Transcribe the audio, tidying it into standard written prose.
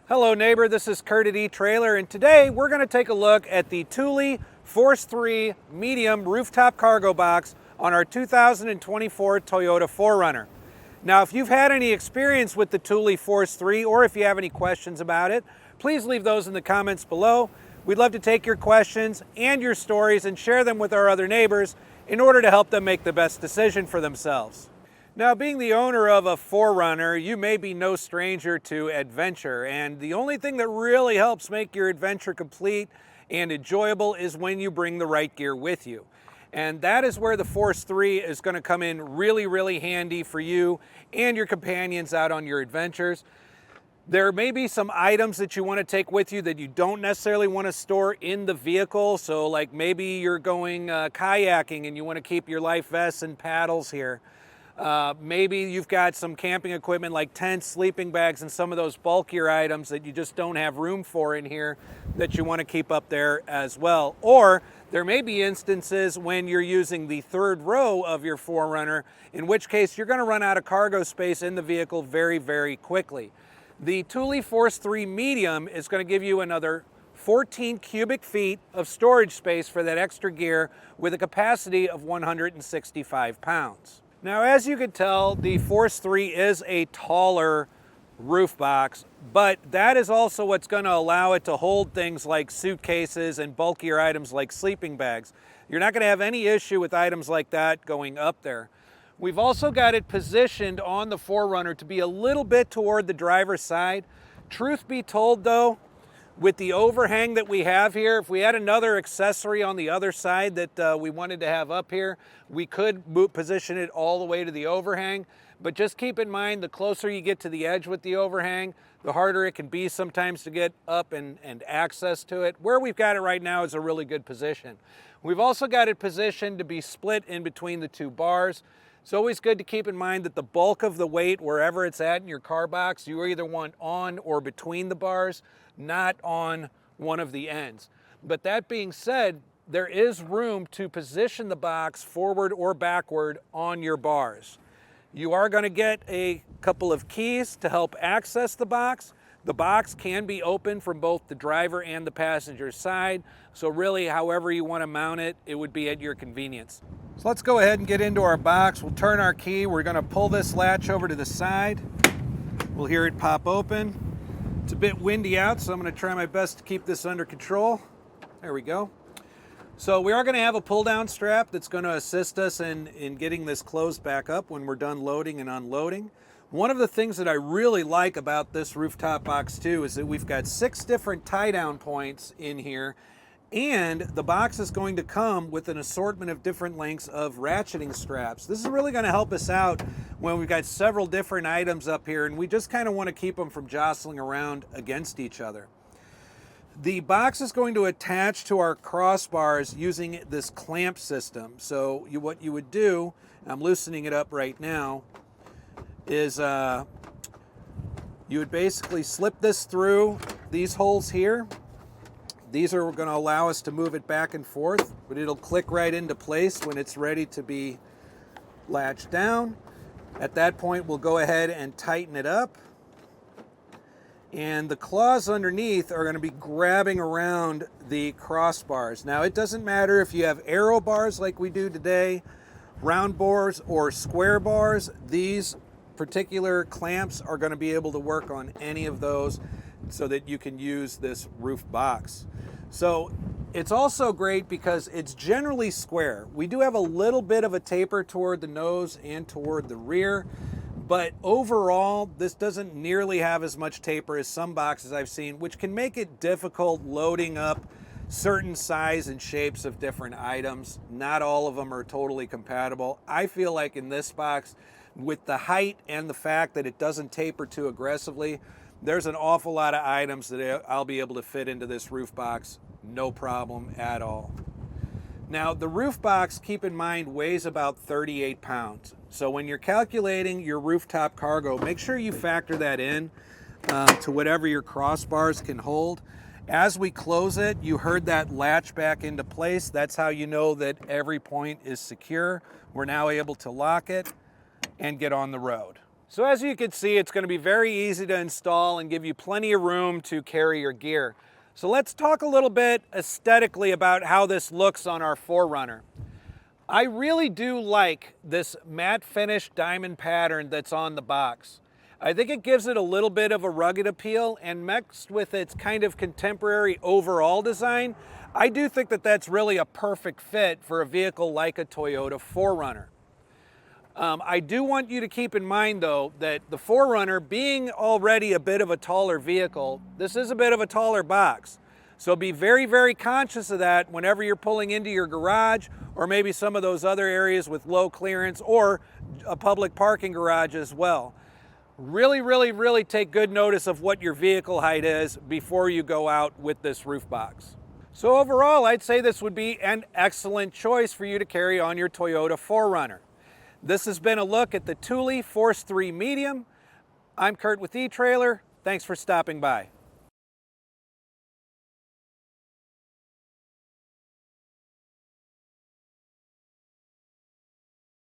Hello neighbor, this is Curt at etrailer, and today we're going to take a look at the Thule Force 3 Medium Rooftop Cargo Box on our 2024 Toyota 4Runner. Now if you've had any experience with the Thule Force 3 or if you have any questions about it, please leave those in the comments below. We'd love to take your questions and your stories and share them with our other neighbors in order to help them make the best decision for themselves. Now, being the owner of a 4Runner, you may be no stranger to adventure, and the only thing that really helps make your adventure complete and enjoyable is when you bring the right gear with you. And that is where the Force 3 is going to come in really handy for you and your companions out on your adventures. There may be some items that you want to take with you that you don't necessarily want to store in the vehicle. So like maybe you're going kayaking and you want to keep your life vests and paddles here. Maybe you've got some camping equipment like tents, sleeping bags, and some of those bulkier items that you just don't have room for in here that you want to keep up there as well. Or there may be instances when you're using the third row of your 4Runner, in which case you're going to run out of cargo space in the vehicle very quickly. The Thule Force 3 Medium is going to give you another 14 cubic feet of storage space for that extra gear with a capacity of 165 pounds. Now, as you can tell, the Force 3 is a taller roof box, but that is also what's going to allow it to hold things like suitcases and bulkier items like sleeping bags. You're not going to have any issue with items like that going up there. We've also got it positioned on the 4Runner to be a little bit toward the driver's side. Truth be told though, with the overhang that we have here, if we had another accessory on the other side that we wanted to have up here, we could position it all the way to the overhang. But just keep in mind, the closer you get to the edge with the overhang, the harder it can be sometimes to get up and access to it. Where we've got it right now is a really good position. We've also got it positioned to be split in between the two bars. It's always good to keep in mind that the bulk of the weight, wherever it's at in your car box, you either want on or between the bars, not on one of the ends. But that being said, there is room to position the box forward or backward on your bars. You are going to get a couple of keys to help access the box. The box can be opened from both the driver and the passenger side. So really, however you want to mount it, it would be at your convenience. So let's go ahead and get into our box. We'll turn our key. We're going to pull this latch over to the side. We'll hear it pop open. It's a bit windy out, so I'm going to try my best to keep this under control. There we go. So we are going to have a pull-down strap that's going to assist us in getting this closed back up when we're done loading and unloading. One of the things that I really like about this rooftop box too is that we've got 6 different tie-down points in here, and the box is going to come with an assortment of different lengths of ratcheting straps. This is really going to help us out when we've got several different items up here and we just kind of want to keep them from jostling around against each other. The box is going to attach to our crossbars using this clamp system. So what you would do, I'm loosening it up right now, is you would basically slip this through these holes here. These are going to allow us to move it back and forth, but it'll click right into place when it's ready to be latched down. At that point, we'll go ahead and tighten it up. And the claws underneath are going to be grabbing around the crossbars. Now, it doesn't matter if you have arrow bars like we do today, round bars or square bars. These particular clamps are going to be able to work on any of those so that you can use this roof box. So it's also great because it's generally square. We do have a little bit of a taper toward the nose and toward the rear, but overall this doesn't nearly have as much taper as some boxes I've seen, which can make it difficult loading up certain size and shapes of different items. Not all of them are totally compatible. I feel like in this box, with the height and the fact that it doesn't taper too aggressively, there's an awful lot of items that I'll be able to fit into this roof box, no problem at all. Now, the roof box, keep in mind, weighs about 38 pounds. So when you're calculating your rooftop cargo, make sure you factor that in to whatever your crossbars can hold. As we close it, you heard that latch back into place. That's how you know that every point is secure. We're now able to lock it and get on the road. So as you can see, it's going to be very easy to install and give you plenty of room to carry your gear. So let's talk a little bit aesthetically about how this looks on our 4Runner. I really do like this matte finish diamond pattern that's on the box. I think it gives it a little bit of a rugged appeal, and mixed with its kind of contemporary overall design, I do think that that's really a perfect fit for a vehicle like a Toyota 4Runner. I do want you to keep in mind though that the 4Runner, being already a bit of a taller vehicle, this is a bit of a taller box. So be very, very conscious of that whenever you're pulling into your garage, or maybe some of those other areas with low clearance, or a public parking garage as well. Really take good notice of what your vehicle height is before you go out with this roof box. So overall, I'd say this would be an excellent choice for you to carry on your Toyota 4Runner. This has been a look at the Thule Force 3 Medium. I'm Curt with eTrailer. Thanks for stopping by.